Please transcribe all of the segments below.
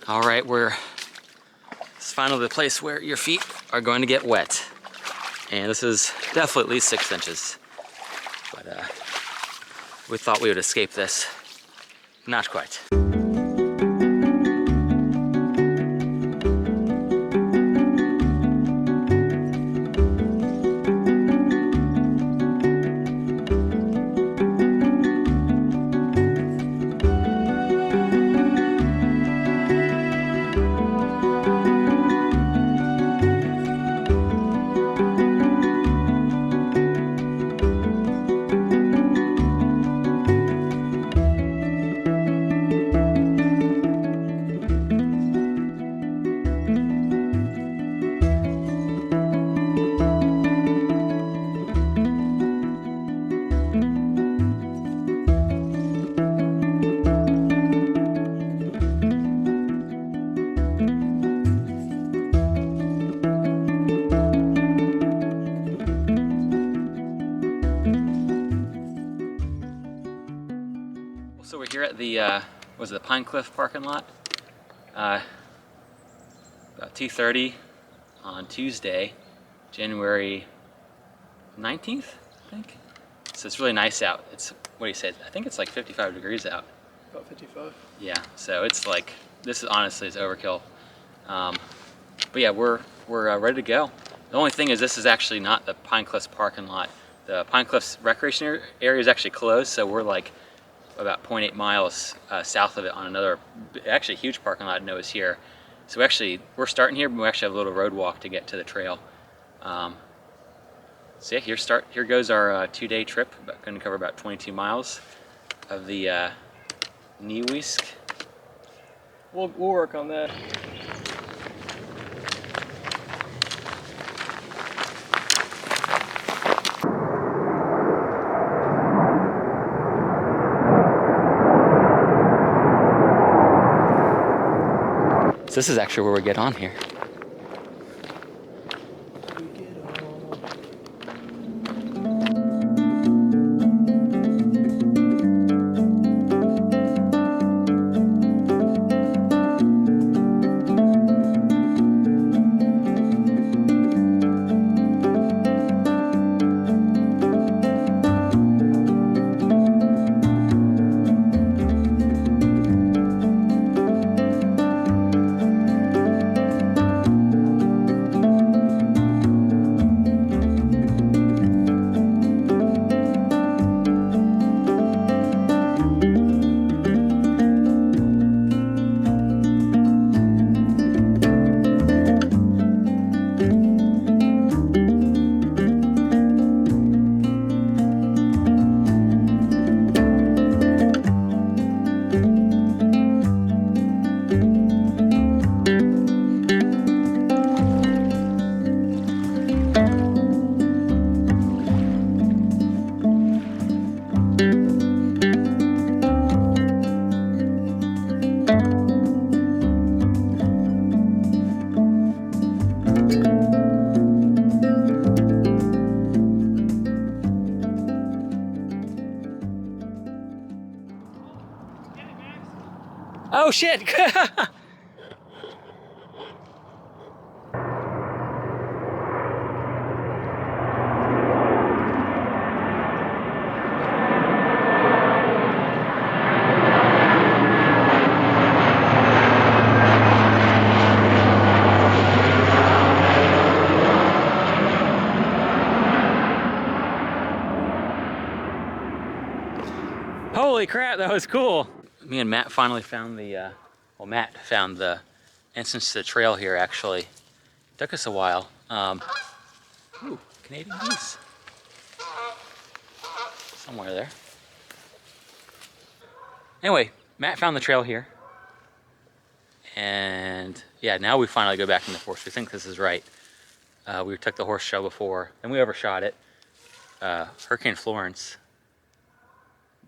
All right, it's finally the place where your feet are going to get wet. And this is definitely at least 6 inches. But we thought we would escape this. Not quite. So we're here at the the Pine Cliff parking lot. About 2:30 on Tuesday, January 19th, I think. So it's really nice out. It's, what do you say? I think it's like 55 degrees out. About 55. Yeah, so it's like, this is honestly is overkill. But yeah, we're ready to go. The only thing is, this is actually not the Pine Cliffs parking lot. The Pine Cliffs recreation area is actually closed, so we're like about 0.8 miles south of it on another, actually huge parking lot knows here. So we're starting here, but we actually have a little road walk to get to the trail. So yeah, here goes our 2-day trip. Going to cover about 22 miles of the Neusiok. We'll work on that. So this is actually where we get on here. Oh shit! Holy crap, that was cool. Me and Matt finally found the, well, Matt found the entrance to the trail here, actually. It took us a while. Ooh, Canadian geese. Somewhere there. Anyway, Matt found the trail here. And yeah, now we finally go back in the forest. We think this is right. We took the horse show before, and we overshot it. Hurricane Florence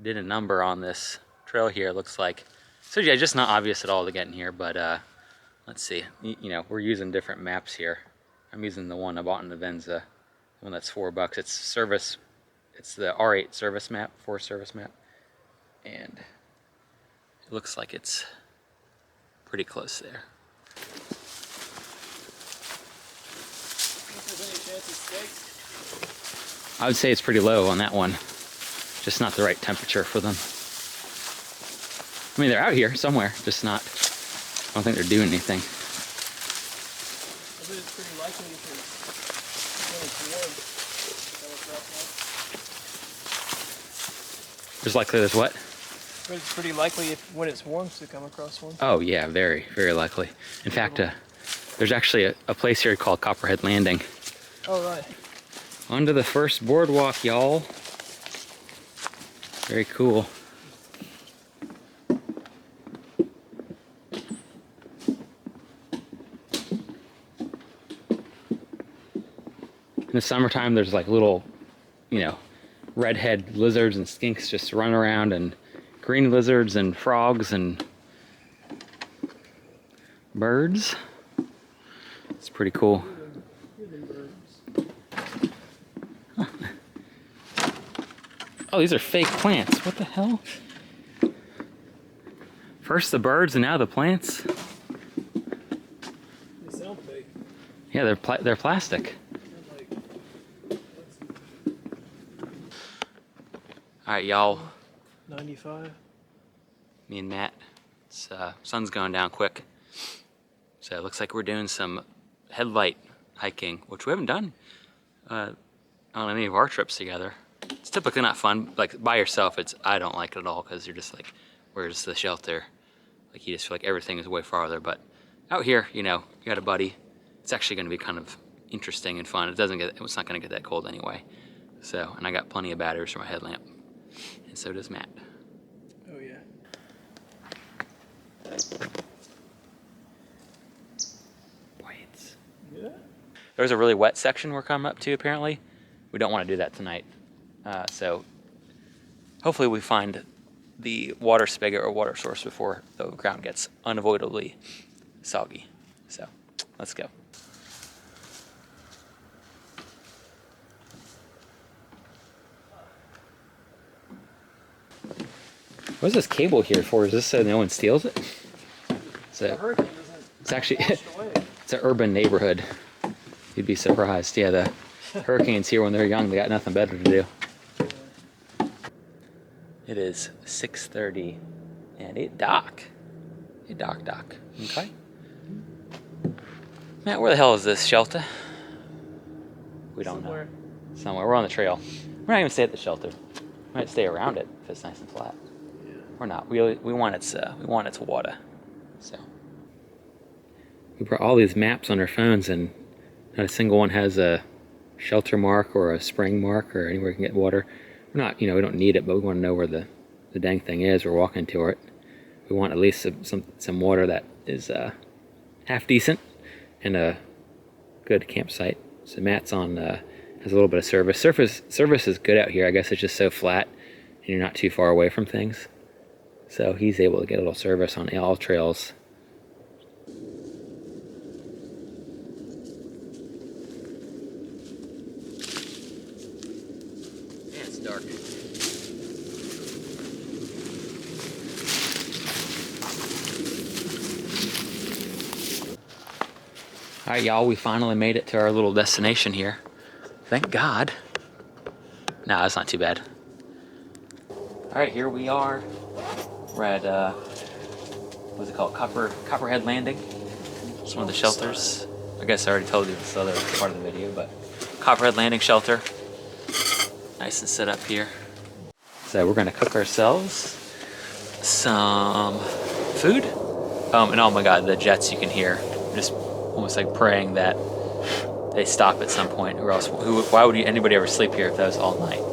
did a number on this trail here, it looks like. So yeah, just not obvious at all to get in here, but let's see. You know, we're using different maps here. I'm using the one I bought in Avenza, the one that's $4. It's service, it's the R8 service map, Forest service map. And it looks like it's pretty close there. If there's any chance of steaks? I would say it's pretty low on that one. Just not the right temperature for them. I mean, they're out here somewhere, just not, I don't think they're doing anything. I bet it's pretty likely if it's warm. There's likely there's what? But it's pretty likely if when it's warm to come across one. Oh yeah, very, very likely. In fact, there's actually a place here called Copperhead Landing. Oh, right. Onto the first boardwalk, y'all. Very cool. In the summertime, there's like little, you know, redhead lizards and skinks just run around, and green lizards and frogs and birds. It's pretty cool. Oh, these are fake plants. What the hell? First the birds and now the plants. They sound fake. Yeah, they're plastic. All right, y'all. 95. Me and Matt. It's sun's going down quick, so it looks like we're doing some headlight hiking, which we haven't done on any of our trips together. It's typically not fun. Like by yourself, I don't like it at all because you're just like, where's the shelter? Like you just feel like everything is way farther. But out here, you know, you got a buddy. It's actually going to be kind of interesting and fun. It's not going to get that cold anyway. So, and I got plenty of batteries for my headlamp, and so does Matt. Oh, yeah. Yeah. There's a really wet section we're coming up to, apparently. We don't want to do that tonight. So hopefully we find the water spigot or water source before the ground gets unavoidably soggy. So let's go. What's this cable here for? Is this so no one steals it? It's actually, it's an urban neighborhood. You'd be surprised. Yeah, the hurricanes here when they're young, they got nothing better to do. It is 6:30 and it dock. Okay. Matt, where the hell is this shelter? We don't know. Somewhere. We're on the trail. We're not even stay at the shelter. We might stay around it if it's nice and flat. Yeah. We're not. We want its water. So we brought all these maps on our phones, and not a single one has a shelter mark or a spring mark or anywhere you can get water. We're not, we don't need it, but we want to know where the dang thing is. We're walking to it. We want at least some water that is half decent and a good campsite. So Matt's on has a little bit of service. Service is good out here. I guess it's just so flat and you're not too far away from things. So he's able to get a little service on all trails. Yeah, it's dark. All right, y'all, we finally made it to our little destination here. Thank God. No, that's not too bad. All right, here we are. We're at, what's it called? Copperhead Landing. It's one of the shelters. I guess I already told you this other part of the video, but Copperhead Landing Shelter. Nice and set up here. So we're gonna cook ourselves some food. And oh my God, the jets you can hear. Just almost like praying that they stop at some point, or else why would anybody ever sleep here if that was all night?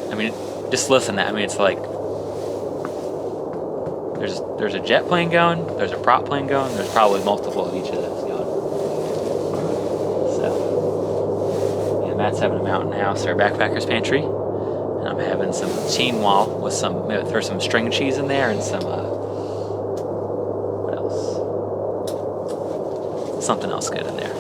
I mean, just listen to that. I mean, it's like there's a jet plane going, there's a prop plane going, there's probably multiple of each of those going. So yeah, Matt's having a mountain house or a backpacker's pantry, and I'm having some quinoa with some, maybe throw some string cheese in there and some what else? Something else good in there.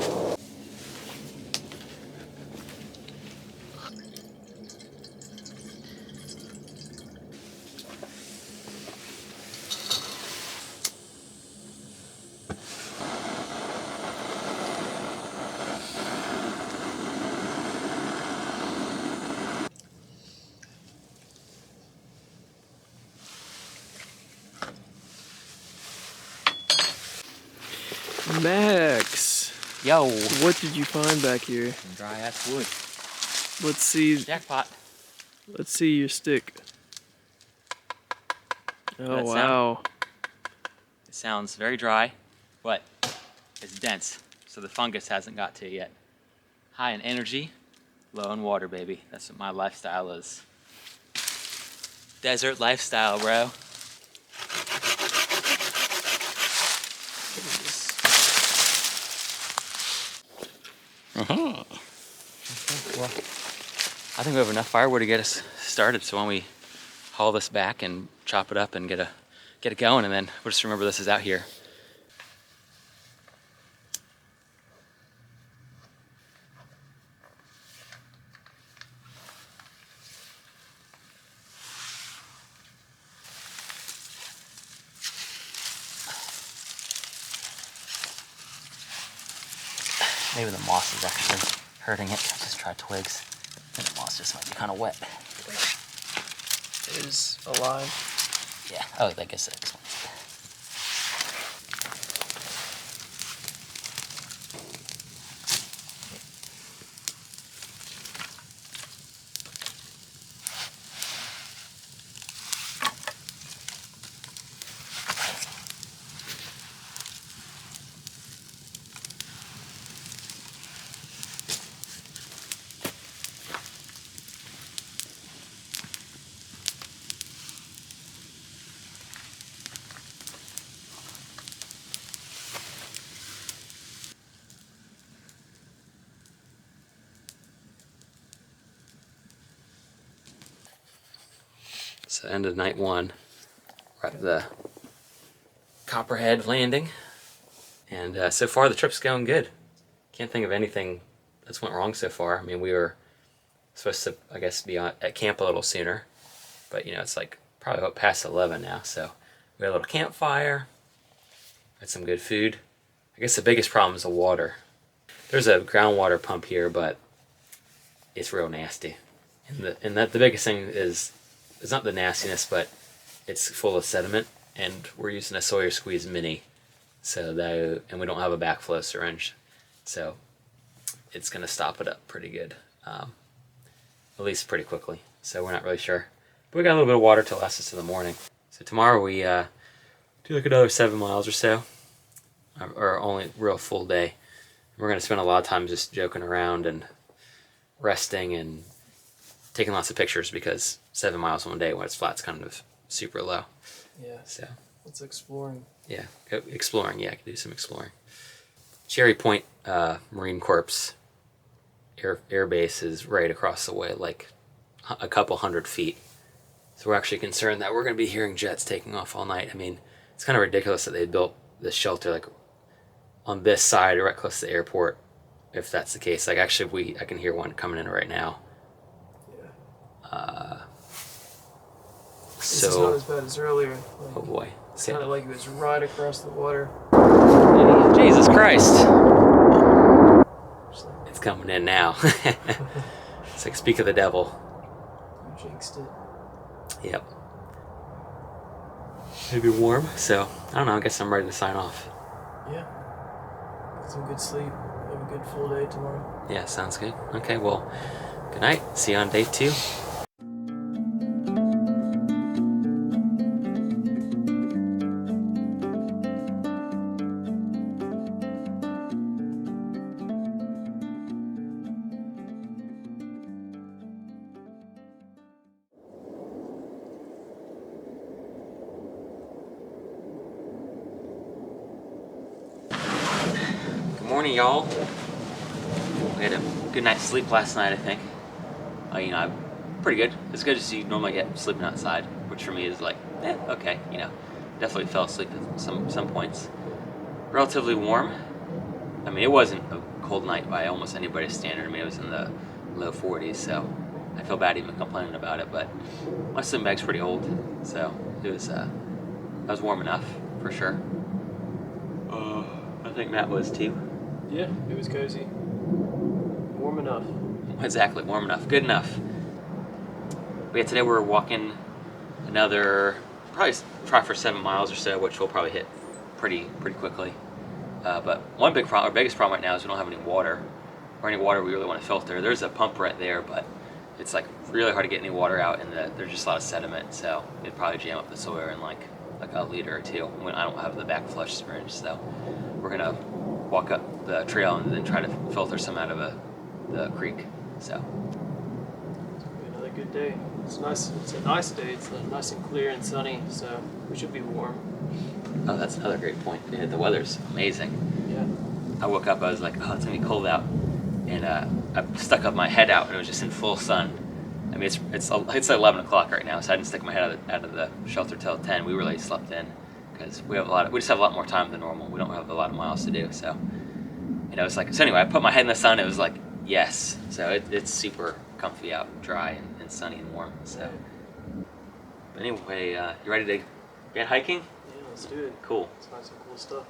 Max, Yo. what did you find back here? Some dry ass wood. Let's see. Jackpot. Let's see your stick. Oh That wow. It sounds very dry, but it's dense, so the fungus hasn't got to it yet. High in energy, low in water, baby. That's what my lifestyle is. Desert lifestyle, bro. Okay, well, I think we have enough firewood to get us started, so why don't we haul this back and chop it up and get it going, and then we'll just remember this is out here. Maybe the moss is actually hurting it. Just try twigs. I think the moss just might be kind of wet. It is alive. Yeah. Oh, I guess this one. So end of night one, we're at the Copperhead landing, and so far the trip's going good. Can't think of anything that's went wrong so far. I mean, we were supposed to, I guess, be at camp a little sooner, but you know, it's like probably about past 11 now, so we had a little campfire, had some good food. I guess the biggest problem is the water. There's a groundwater pump here, but it's real nasty. And the biggest thing is, it's not the nastiness, but it's full of sediment, and we're using a Sawyer Squeeze Mini, and we don't have a backflow syringe, so it's gonna stop it up pretty good, at least pretty quickly. So we're not really sure, but we got a little bit of water to last us to the morning. So tomorrow we do like another 7 miles or so, or only real full day. We're gonna spend a lot of time just joking around and resting and taking lots of pictures, because 7 miles one day when it's flat is kind of super low. Yeah. So It's exploring. yeah, go exploring. Yeah, I can do some exploring. Cherry Point Marine Corps Air Base is right across the way, like a couple 100 feet. So we're actually concerned that we're going to be hearing jets taking off all night. I mean, it's kind of ridiculous that they built this shelter like on this side, right close to the airport. If that's the case, like actually, I can hear one coming in right now. This is not as bad as earlier. Like, oh boy, it sounded like it was right across the water. Jesus Christ! Like, It's coming in now. It's like, speak of the devil. you jinxed it. Yep. Maybe warm, so I don't know. I guess I'm ready to sign off. Yeah. Get some good sleep. Have a good full day tomorrow. Yeah, sounds good. Okay, well, good night. See you on day 2. Good morning, y'all. We had a good night's sleep last night, I think. You know, I'm pretty good. As good as you normally get sleeping outside, which for me is like, okay, you know. Definitely fell asleep at some points. Relatively warm. I mean, it wasn't a cold night by almost anybody's standard. I mean, it was in the low 40s, so I feel bad even complaining about it, but my sleeping bag's pretty old, so it was, that was warm enough, for sure. I think Matt was too. Yeah, it was cozy. Warm enough. Exactly, warm enough, good enough. But yeah, today we're walking another, probably try for 7 miles or so, which we'll probably hit pretty quickly. But one big problem, our biggest problem right now is we don't have any water, or any water we really want to filter. There's a pump right there, but it's like really hard to get any water out, and there's just a lot of sediment, so it'd probably jam up the Sawyer in like a liter or two. When I don't have the back flush syringe, so we're gonna walk up the trail and then try to filter some out of the creek. So Another good day. It's nice. It's a nice day. It's nice and clear and sunny, so we should be warm. oh, that's another great point. Yeah, the weather's amazing. Yeah. I woke up, I was like, oh, it's gonna be cold out, and I stuck up my head out, and it was just in full sun. I mean, it's 11 o'clock right now, so I didn't stick my head out of the shelter till 10. We really slept in because we just have a lot more time than normal. We don't have a lot of miles to do, so it's like, so anyway, I put my head in the sun. It was like, yes. So it's super comfy out, dry and sunny and warm. So, but anyway, you ready to get hiking? Yeah, let's do it. Cool. Let's find some cool stuff.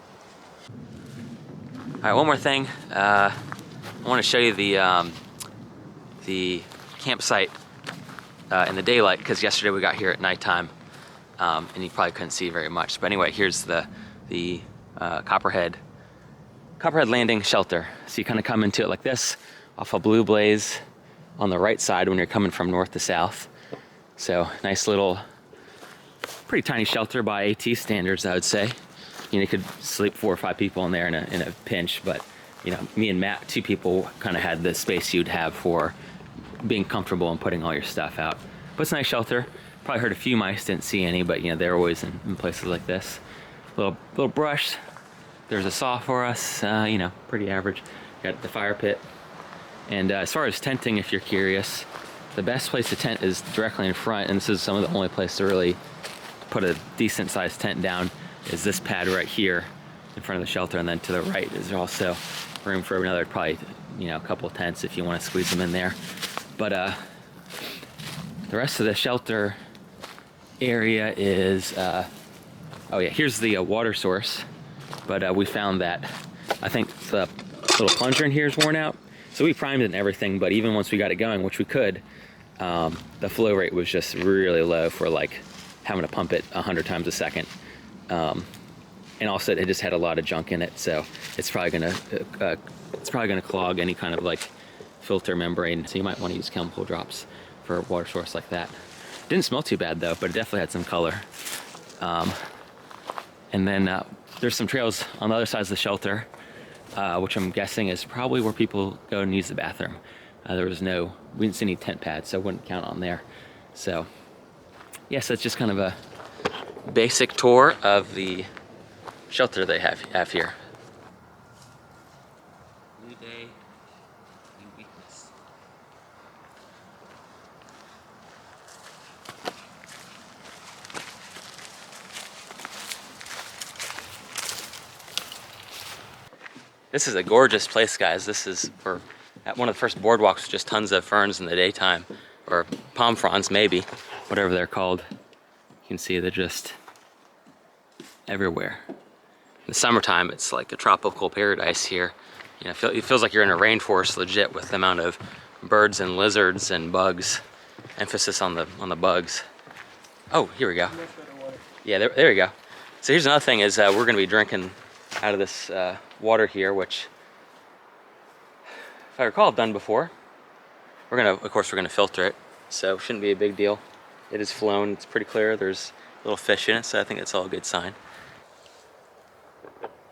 All right, one more thing. I want to show you the campsite in the daylight, because yesterday we got here at nighttime, and you probably couldn't see very much. But anyway, here's the Copperhead landing shelter. So you kind of come into it like this, off a Blue Blaze on the right side when you're coming from north to south. So nice little, pretty tiny shelter by AT standards, I would say. You could sleep 4 or 5 people in there in a pinch, but me and Matt, 2 people, kind of had the space you'd have for being comfortable and putting all your stuff out. But it's a nice shelter. Probably heard a few mice, didn't see any, but they're always in places like this. Little brush. There's a saw for us, pretty average. Got the fire pit. And as far as tenting, if you're curious, the best place to tent is directly in front, and this is some of the only place to really put a decent sized tent down, is this pad right here in front of the shelter, and then to the right is also room for another probably a couple of tents if you want to squeeze them in there. But the rest of the shelter area is oh yeah, here's the water source, but we found that I think the little plunger in here is worn out, so we primed it and everything, but even once we got it going, which we could, the flow rate was just really low for like having to pump it 100 times a second. And also it just had a lot of junk in it, so it's probably gonna clog any kind of like filter membrane. So you might want to use chemical drops for a water source like that. Didn't smell too bad though, but it definitely had some color. And then there's some trails on the other sides of the shelter, which I'm guessing is probably where people go and use the bathroom. We didn't see any tent pads, so I wouldn't count on there. So yes, that's just kind of a basic tour of the shelter they have here. New day, new weakness. This is a gorgeous place, guys. This is at one of the first boardwalks, just tons of ferns in the daytime, or palm fronds maybe, whatever they're called. You can see they're just everywhere. In the summertime, it's like a tropical paradise here. It feels like you're in a rainforest legit, with the amount of birds and lizards and bugs. Emphasis on the bugs. Oh, here we go. Yeah, there we go. So here's another thing is we're gonna be drinking out of this water here, which, if I recall, I've done before. Of course, we're gonna filter it, so it shouldn't be a big deal. It is flown, it's pretty clear. There's little fish in it, so I think that's all a good sign.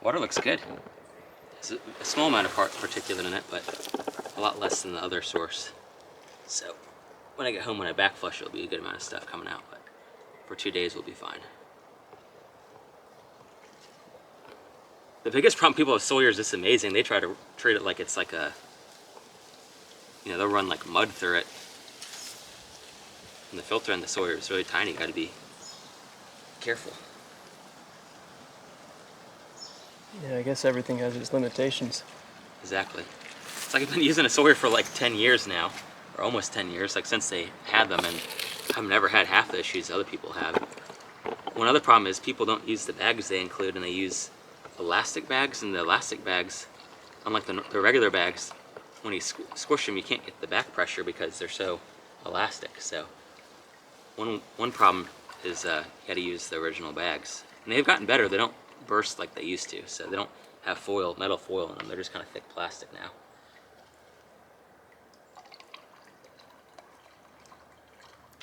Water looks good. There's a small amount of particulate in it, but a lot less than the other source. So when I get home, when I back flush, it'll be a good amount of stuff coming out, but for 2 days we'll be fine. The biggest problem people with Sawyer is just amazing. They try to treat it like it's like they'll run like mud through it. And the filter in the Sawyer is really tiny. You gotta be careful. Yeah, I guess everything has its limitations. Exactly. It's like I've been using a Sawyer for like 10 years now, or almost 10 years, like since they had them, and I've never had half the issues other people have. One other problem is people don't use the bags they include, and they use elastic bags, and the elastic bags, unlike the regular bags, when you squish them, you can't get the back pressure because they're so elastic. So one problem is you got to use the original bags, and they've gotten better. They don't burst like they used to, so they don't have metal foil in them. They're just kind of thick plastic now.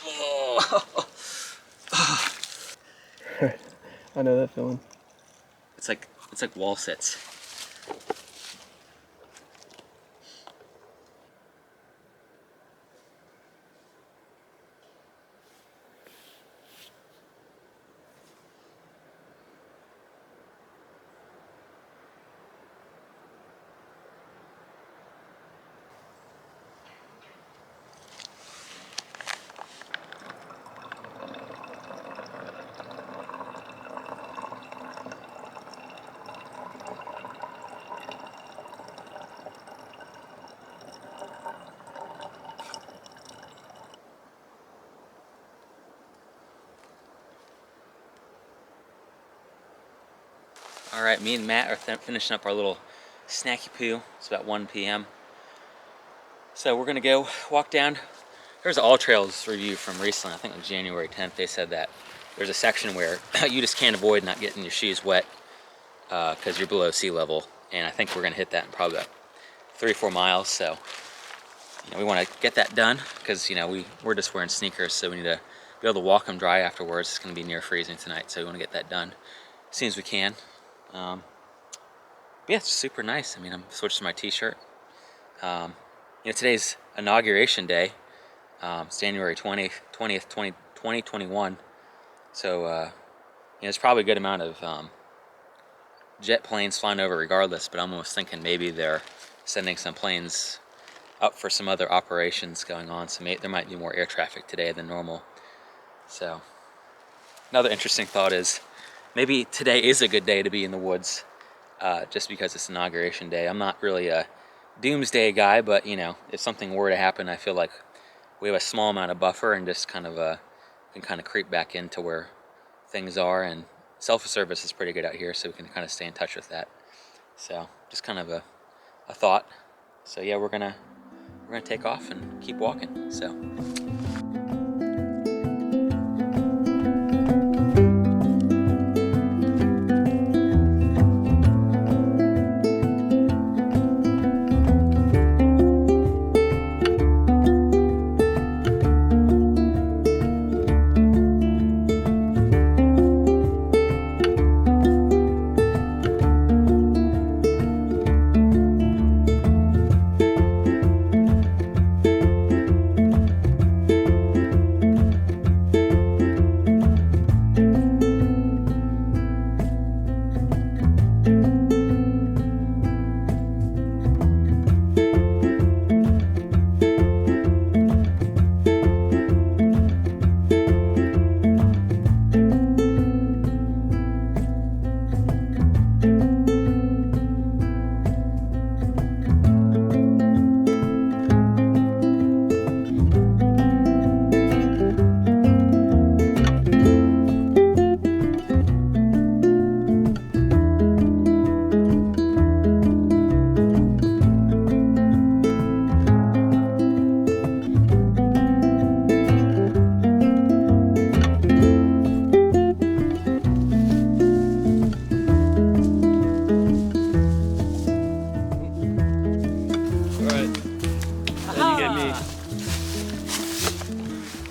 Oh. I know that feeling. It's like wall sits. All right, me and Matt are finishing up our little snacky poo. It's about 1 p.m. So we're gonna go walk down. There's an all trails review from recently, I think on January 10th. They said that there's a section where you just can't avoid not getting your shoes wet because you're below sea level. And I think we're gonna hit that in probably about 3 or 4 miles. So we want to get that done because we're just wearing sneakers, so we need to be able to walk them dry afterwards. It's gonna be near freezing tonight, so we want to get that done as soon as we can. Yeah, it's super nice. I mean, I'm switched to my t-shirt. Today's inauguration day. It's January 20th, 2021. So, there's probably a good amount of jet planes flying over regardless, but I'm almost thinking maybe they're sending some planes up for some other operations going on. So there might be more air traffic today than normal. So, another interesting thought is maybe today is a good day to be in the woods. Just because it's inauguration day. I'm not really a doomsday guy, but if something were to happen, I feel like we have a small amount of buffer and just kind of can kind of creep back into where things are. And self-service is pretty good out here, so we can kind of stay in touch with that. So just kind of a thought. So yeah, we're gonna take off and keep walking. So.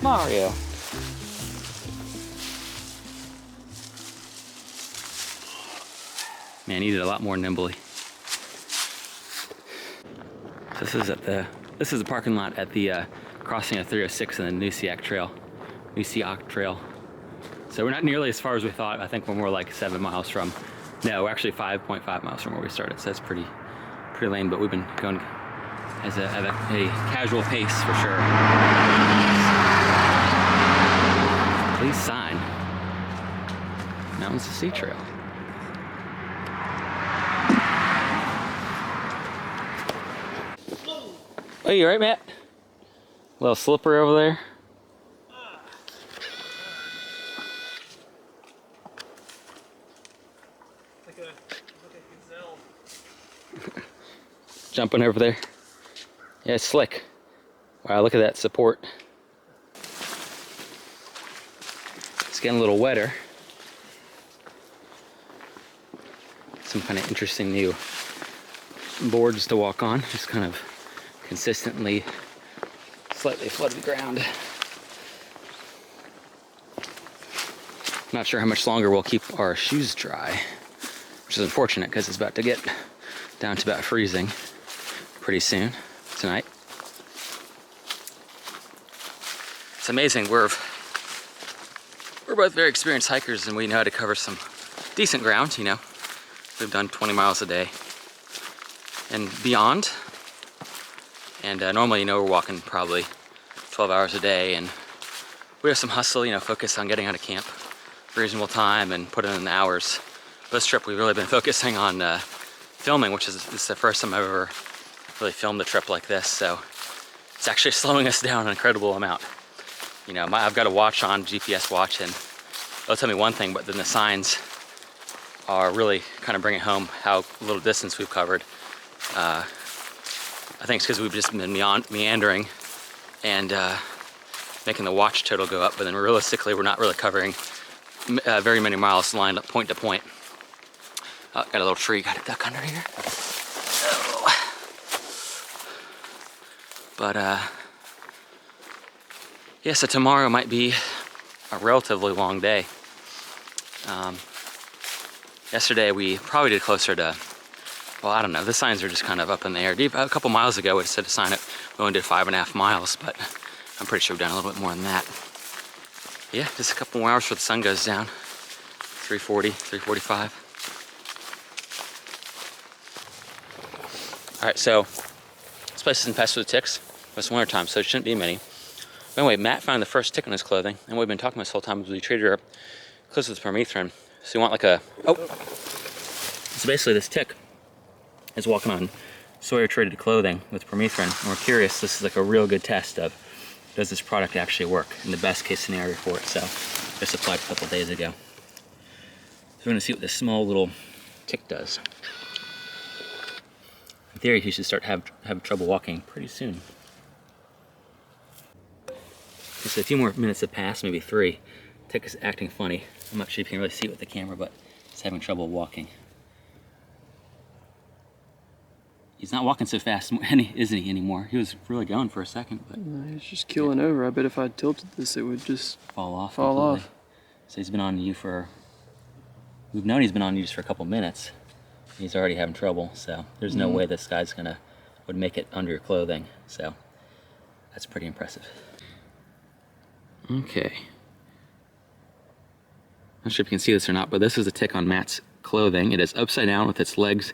Mario. Man, he did a lot more nimbly. This is the parking lot at the crossing of 306 and the Neusiok Trail. So we're not nearly as far as we thought. I think we're more like 7 miles from. No, we're actually 5.5 miles from where we started. So that's pretty lame. But we've been going at a casual pace for sure. Please sign. Mountains to Sea Trail. Oh, you alright, Matt? A little slippery over there. Like a gazelle. Jumping over there. Yeah, it's slick. Wow, look at that support. It's getting a little wetter. some kind of interesting new boards to walk on. Just kind of consistently slightly flooded ground. Not sure how much longer we'll keep our shoes dry, which is unfortunate because it's about to get down to about freezing pretty soon tonight. It's amazing. We're both very experienced hikers and we know how to cover some decent ground, you know. We've done 20 miles a day and beyond. And normally, you know, we're walking probably 12 hours a day, and we have some hustle, you know, focus on getting out of camp reasonable time and put in the hours. This trip we've really been focusing on filming, which is the first time I've ever really filmed a trip like this, so it's actually slowing us down an incredible amount. You know, I've got a watch on, GPS watch, and it'll tell me one thing, but then the signs are really kind of bringing home how little distance we've covered. I think it's because we've just been meandering and making the watch total go up, but then realistically we're not really covering very many miles lined up point to point. Oh, got a little tree, got a duck under here. Oh. But yeah, so tomorrow might be a relatively long day. Yesterday we probably did closer to, well, I don't know, the signs are just kind of up in the air. A couple miles ago we said to sign it, we only did 5.5 miles, but I'm pretty sure we've done a little bit more than that. Yeah, just a couple more hours before the sun goes down. 3:40, 3:45. All right, so this place is infested with ticks. It's winter time, so it shouldn't be many. But anyway, Matt found the first tick on his clothing, and what we've been talking about this whole time is we treated our clothes with permethrin. So you want like a, so basically this tick is walking on Sawyer treated clothing with permethrin, and we're curious, this is like a real good test of, does this product actually work in the best case scenario for it? So just applied a couple days ago. So we're gonna see what this small little tick does. In theory, he should start have trouble walking pretty soon. Just a few more minutes have passed, maybe 3. Tick is acting funny. I'm not sure if you can really see it with the camera, but he's having trouble walking. He's not walking so fast, isn't he, anymore? He was really going for a second, but... No, he's just keeling over. I bet if I tilted this, it would just fall off. Fall off. So he's been on you for... We've known he's been on you just for a couple minutes. He's already having trouble, so there's no way this guy's would make it under your clothing. So that's pretty impressive. Okay. I'm not sure if you can see this or not, but this is a tick on Matt's clothing. It is upside down with its legs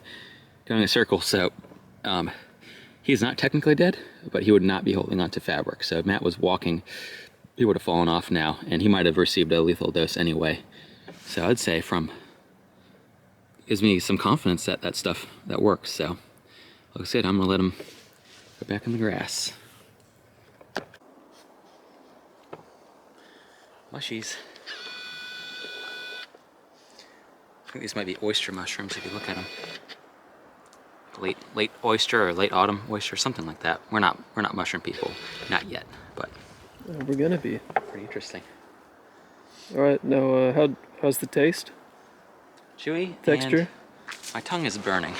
going in a circle, so he's not technically dead, but he would not be holding onto fabric. So if Matt was walking, he would have fallen off now, and he might have received a lethal dose anyway. So I'd say gives me some confidence that that stuff that works. So like I said, I'm gonna let him go back in the grass. Mushies. I think these might be oyster mushrooms if you look at them. Late oyster or late autumn oyster, something like that. We're not mushroom people, not yet, but we're gonna be. Pretty interesting. All right, now how's the taste? Chewy. Texture. My tongue is burning.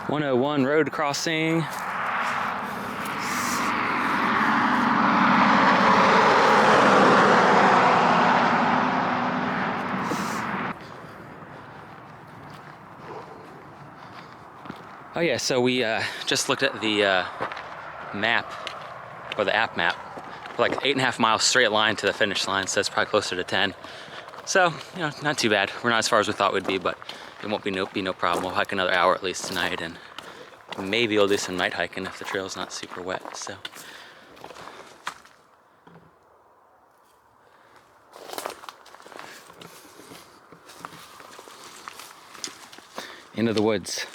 101 road crossing. Oh yeah, so we just looked at the map, or the app map, like 8.5 miles straight line to the finish line, so it's probably closer to 10. So, you know, not too bad. We're not as far as we thought we'd be, but it won't be no problem. We'll hike another hour at least tonight, and maybe we'll do some night hiking if the trail's not super wet, so. Into the woods.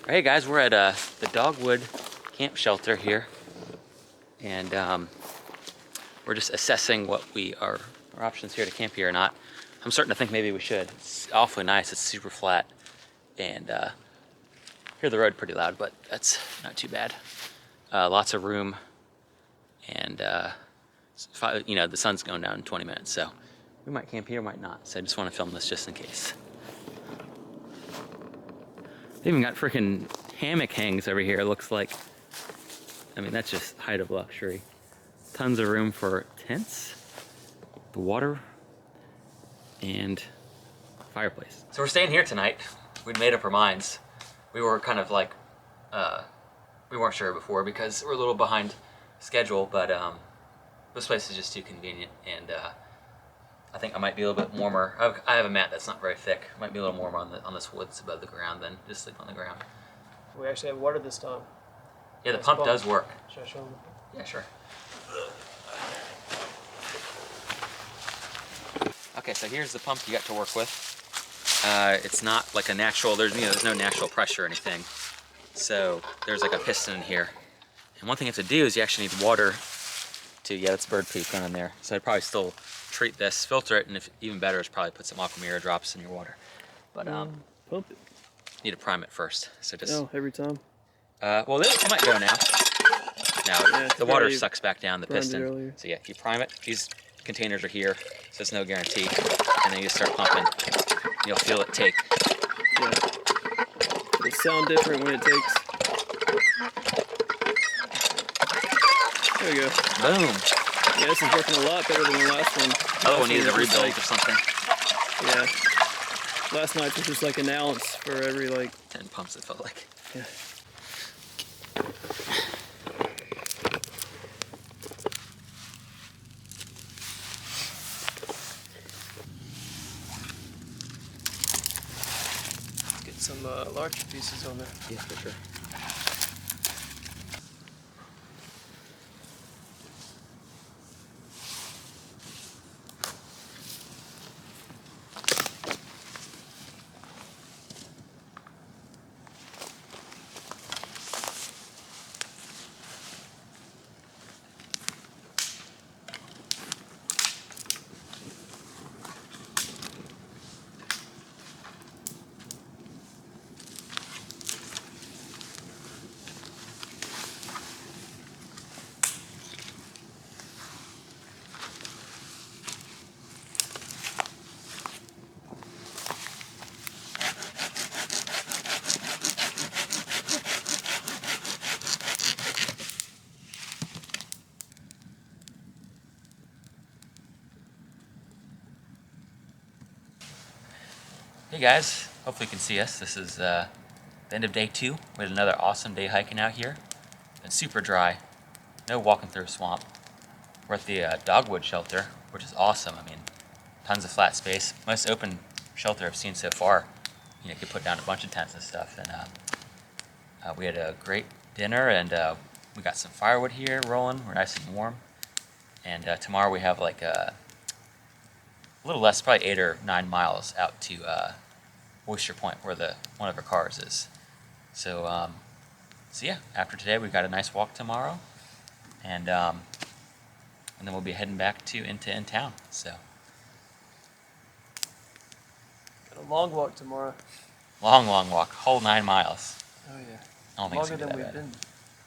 Hey guys, we're at the Dogwood camp shelter here. and we're just assessing what our options here to camp here or not. I'm starting to think maybe we should. It's awfully nice. It's super flat, and hear the road pretty loud, but that's not too bad. Lots of room, and you know, the sun's going down in 20 minutes, so we might camp here, might not. So I just want to film this just in case. They even got freaking hammock hangs over here, it looks like. I mean, that's just height of luxury. Tons of room for tents, the water, and fireplace. So we're staying here tonight. We'd made up our minds. We were kind of like, we weren't sure before because we're a little behind schedule, but this place is just too convenient, and I think I might be a little bit warmer. I have a mat that's not very thick. It might be a little warmer on this wood that's above the ground than just sleep on the ground. We actually have water this time. Yeah, the pump does work. Should I show them? Yeah, sure. Okay, so here's the pump you got to work with. It's not like a natural, there's no natural pressure or anything. So there's like a piston in here. And one thing you have to do is you actually need water to, yeah, that's bird poop going on there. So I'd probably still treat this, filter it, and if even better is probably put some Aquamira drops in your water. But pump it. need to prime it first. So just every time. well, it might go now. Now Yeah, the water sucks back down the piston. Earlier. So yeah, if you prime it, these containers are here, so it's no guarantee. And then you just start pumping. You'll feel it take. Yeah. They sound different when it takes. There we go. Boom. Yeah, this is working a lot better than the last one. Other one needed a rebuild or something. Yeah. Last night was just like an ounce for every 10 pumps, it felt like. Yeah. Get some larger pieces on there. Yeah, for sure. Hey guys, hopefully you can see us. This is the end of day 2. We had another awesome day hiking out here. It's super dry, no walking through a swamp. We're at the Dogwood Shelter, which is awesome. I mean, tons of flat space. Most open shelter I've seen so far. You know, you could put down a bunch of tents and stuff. And we had a great dinner, and we got some firewood here rolling. We're nice and warm. And tomorrow we have like a little less, probably 8 or 9 miles out to Oyster Point, where one of our cars is. So, so yeah, after today we've got a nice walk tomorrow, and then we'll be heading back into in town. So, Got a long walk tomorrow. long walk, whole 9 miles. Oh yeah. I don't think it's Longer gonna than be we've that bad. been,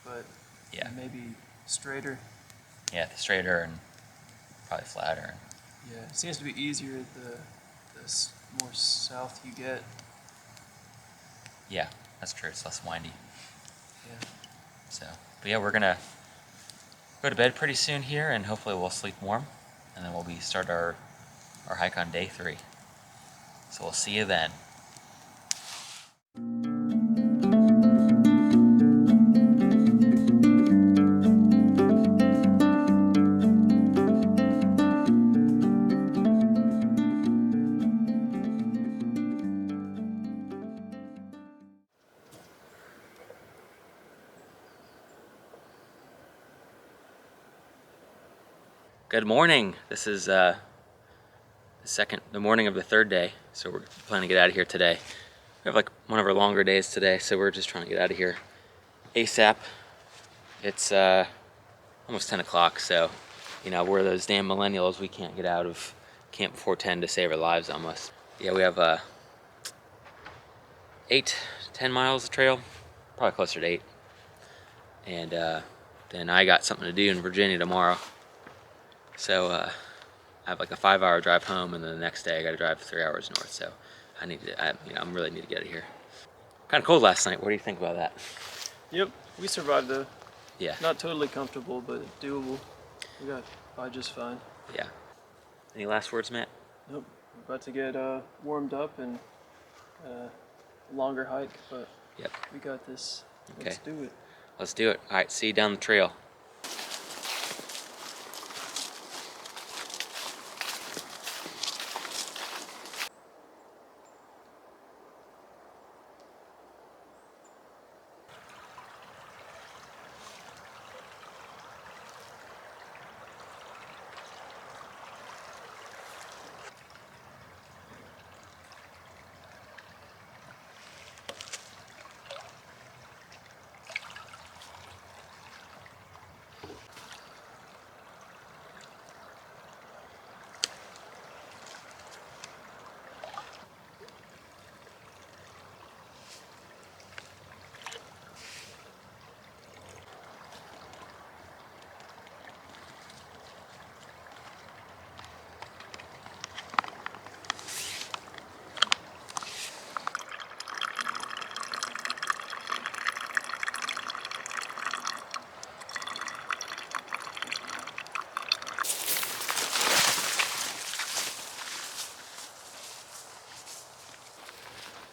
but Yeah, maybe straighter. yeah, straighter and probably flatter. Yeah, it seems to be easier the more south you get. Yeah, that's true. It's less windy. Yeah. So, but yeah, we're gonna go to bed pretty soon here, and hopefully we'll sleep warm, and then we'll start our hike on day 3. So we'll see you then. Good morning. This is the morning of the 3rd day, so we're planning to get out of here today. We have like one of our longer days today, so we're just trying to get out of here ASAP. It's almost 10 o'clock, so, you know, we're those damn millennials. We can't get out of camp before 10 to save our lives almost. Yeah, we have 10 miles of trail, probably closer to 8. And then I got something to do in Virginia tomorrow. So I have like a 5-hour drive home, and then the next day I got to drive 3 hours north. So I really need to get out of here. Kind of cold last night. What do you think about that? Yep, we survived though. Yeah. Not totally comfortable, but doable. We got by just fine. Yeah. Any last words, Matt? Nope. We're about to get warmed up and a longer hike, but Yep. we got this. Okay. Let's do it. Let's do it. All right, see you down the trail.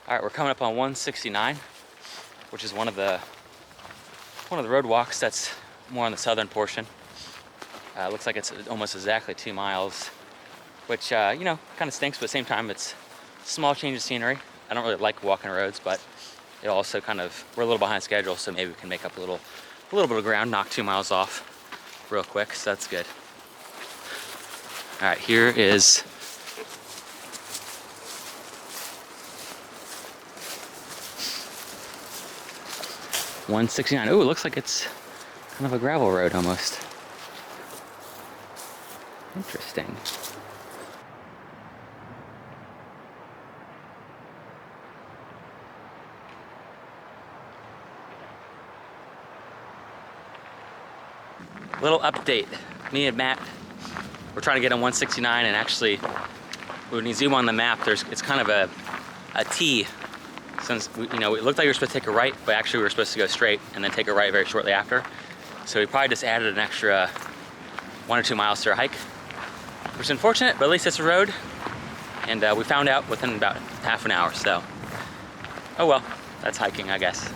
All right, we're coming up on 169, which is one of the road walks that's more on the southern portion. Looks like it's almost exactly 2 miles, which you know, kind of stinks, but at the same time, it's a small change of scenery. I don't really like walking roads, but it also we're a little behind schedule, so maybe we can make up a little bit of ground, knock 2 miles off real quick. So that's good. All right, here is 169. Oh, it looks like it's kind of a gravel road almost. Interesting. Little update. Me and Matt, we're trying to get on 169, and actually, when you zoom on the map, it's kind of a T. Since it looked like we were supposed to take a right, but actually we were supposed to go straight and then take a right very shortly after. So we probably just added an extra 1 or 2 miles to our hike, which is unfortunate, but at least it's a road. And we found out within about half an hour, so oh well, that's hiking, I guess.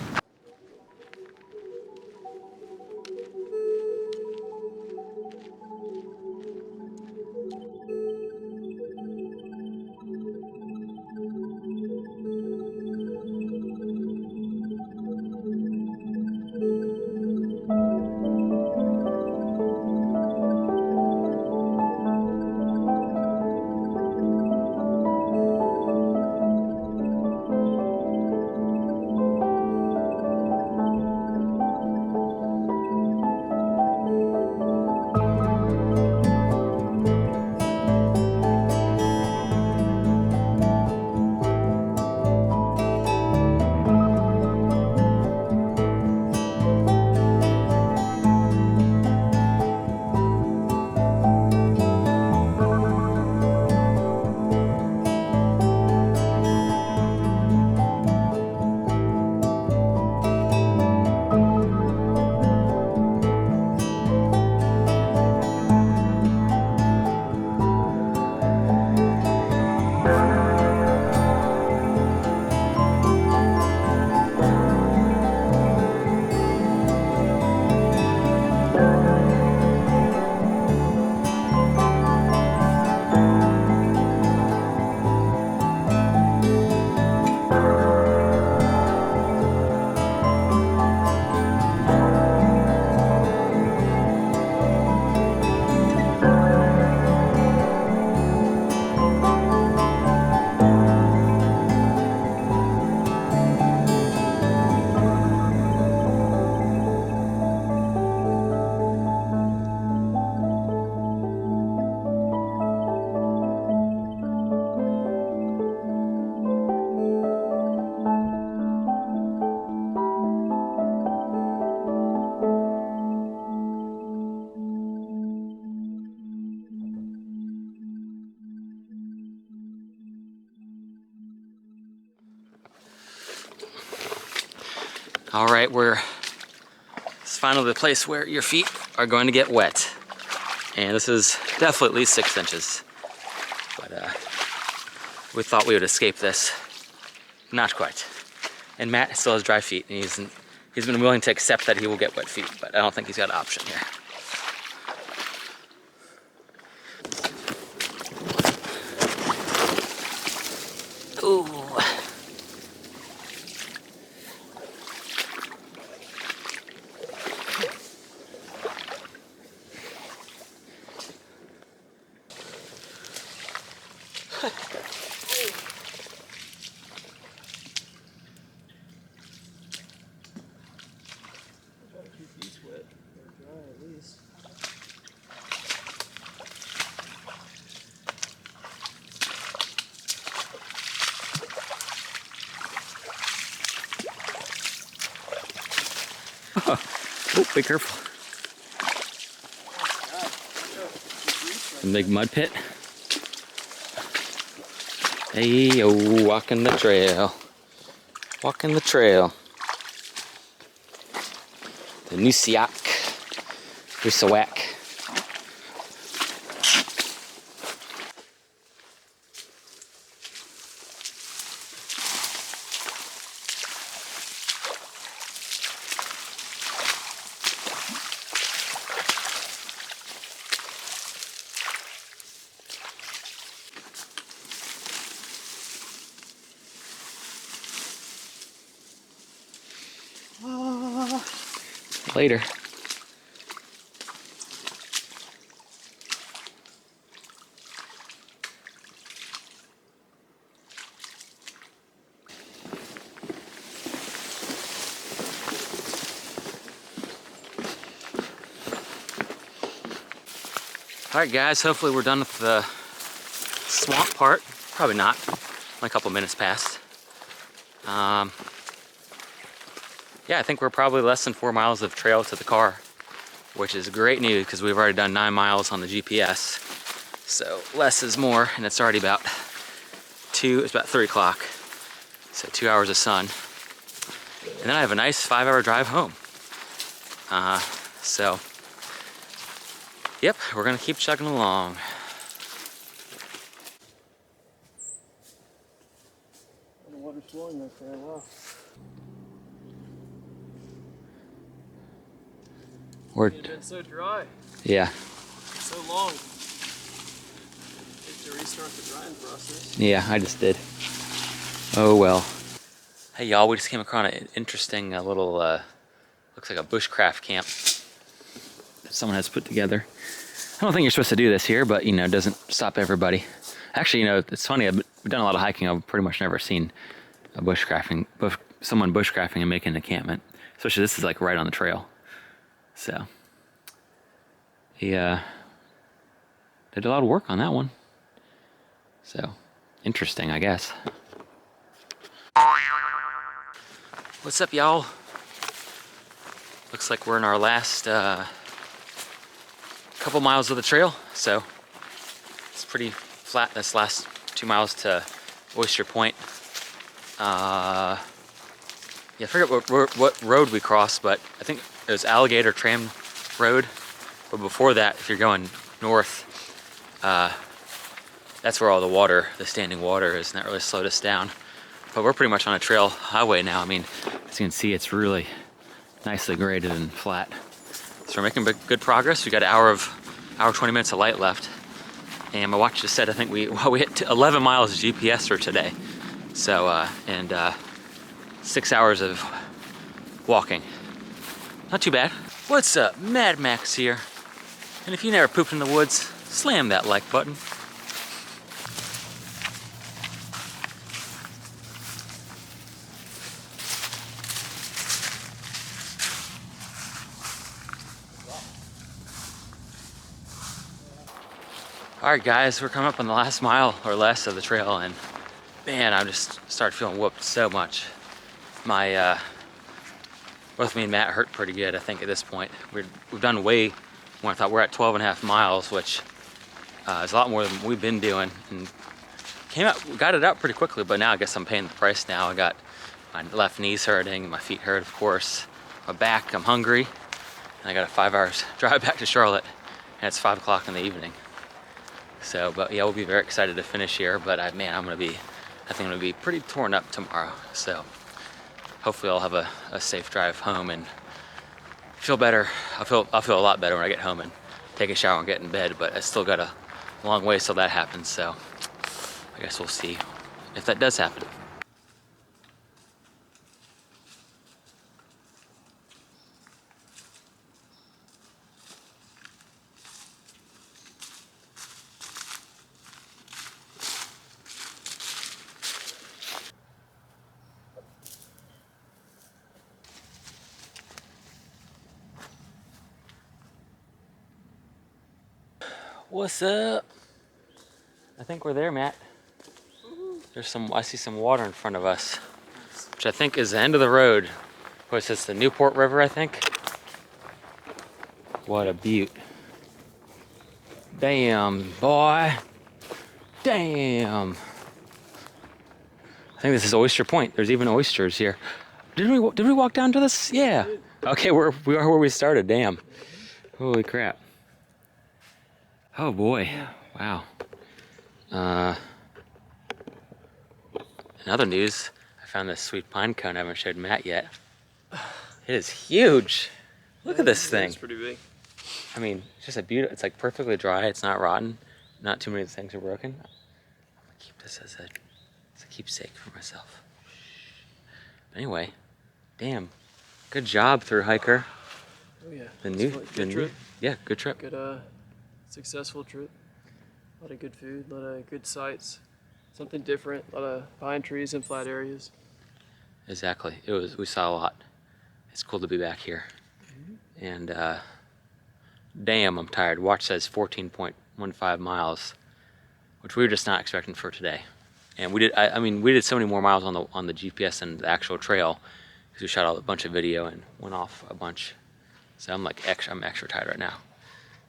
All right, it's finally the place where your feet are going to get wet. And this is definitely at least 6 inches. But we thought we would escape this. Not quite. And Matt still has dry feet, and he's been willing to accept that he will get wet feet, but I don't think he's got an option here. Ooh. Oh, be careful. A big mud pit. Hey, yo, walking the trail. Walking the trail. The Neusiok Trail. Later. Alright guys, hopefully we're done with the swamp part. Probably not. Only a couple minutes past. Yeah, I think we're probably less than 4 miles of trail to the car, which is great news because we've already done 9 miles on the GPS. So less is more, and it's already about 3 o'clock. So 2 hours of sun. And then I have a nice 5-hour drive home. So, yep, we're gonna keep chugging along. The water's flowing right there, wow. It's been so dry. Yeah. So long. Need to restart the drying process. Yeah, I just did. Oh well. Hey y'all, we just came across an interesting little, looks like a bushcraft camp that someone has put together. I don't think you're supposed to do this here, but you know, it doesn't stop everybody. Actually, you know, it's funny, we've done a lot of hiking. I've pretty much never seen someone bushcrafting and making an encampment. Especially this is like right on the trail. So, he did a lot of work on that one. So, interesting, I guess. What's up, y'all? Looks like we're in our last couple miles of the trail. So, it's pretty flat this last 2 miles to Oyster Point. Yeah, I forget what road we crossed, but I think it was Alligator Tram Road. But before that, if you're going north, that's where all the standing water is, and that really slowed us down. But we're pretty much on a trail highway now. I mean, as you can see, it's really nicely graded and flat. So we're making good progress. We got an hour 20 minutes of light left. And my watch just said, I think we hit 11 miles of GPS for today. So, 6 hours of walking. Not too bad. What's up? Mad Max here. And if you never pooped in the woods, slam that like button. Alright guys, we're coming up on the last mile or less of the trail, and man, I just started feeling whooped so much. Both me and Matt hurt pretty good, I think, at this point. We've done way more. I thought we're at 12.5 miles, which is a lot more than we've been doing. And we got it out pretty quickly, but now I guess I'm paying the price now. I got My left knee's hurting, my feet hurt, of course. My back, I'm hungry. And I got a 5 hours drive back to Charlotte, and it's 5 o'clock in the evening. So, but yeah, we'll be very excited to finish here. But man, I think I'm gonna be pretty torn up tomorrow. So hopefully I'll have a safe drive home and feel better. I'll feel a lot better when I get home and take a shower and get in bed. But I still got a long ways till that happens. So I guess we'll see if that does happen. What's up? I think we're there, Matt. I see some water in front of us, which I think is the end of the road. What is this, the Newport River, I think? What a beaut. Damn, boy. Damn. I think this is Oyster Point. There's even oysters here. Did we walk down to this? Yeah. Okay, we are where we started. Damn. Holy crap. Oh boy. Wow. In other news, I found this sweet pine cone I haven't showed Matt yet. It is huge. Look at this thing. It's pretty big. I mean, it's just a beautiful, it's like perfectly dry. It's not rotten. Not too many things are broken. I'm gonna keep this as a keepsake for myself. But anyway, damn. Good job, through hiker. Oh yeah. Good trip. Yeah, good trip. Good, successful trip. A lot of good food, a lot of good sights. Something different, a lot of pine trees and flat areas. Exactly. We saw a lot. It's cool to be back here. And damn, I'm tired. Watch says 14.15 miles, which we were just not expecting for today. And we did. I mean, we did so many more miles on the GPS than the actual trail, because we shot a bunch of video and went off a bunch. So I'm extra tired right now.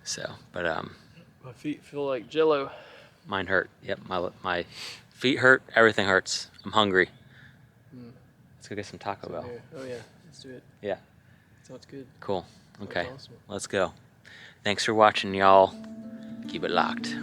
So, but My feet feel like jello. mine hurt. Yep, my feet hurt. Everything hurts. I'm hungry. Let's go get some Taco Bell. Oh yeah, let's do it. Yeah. Sounds good. Cool. Okay. Awesome. Let's go. Thanks for watching, y'all. Keep it locked.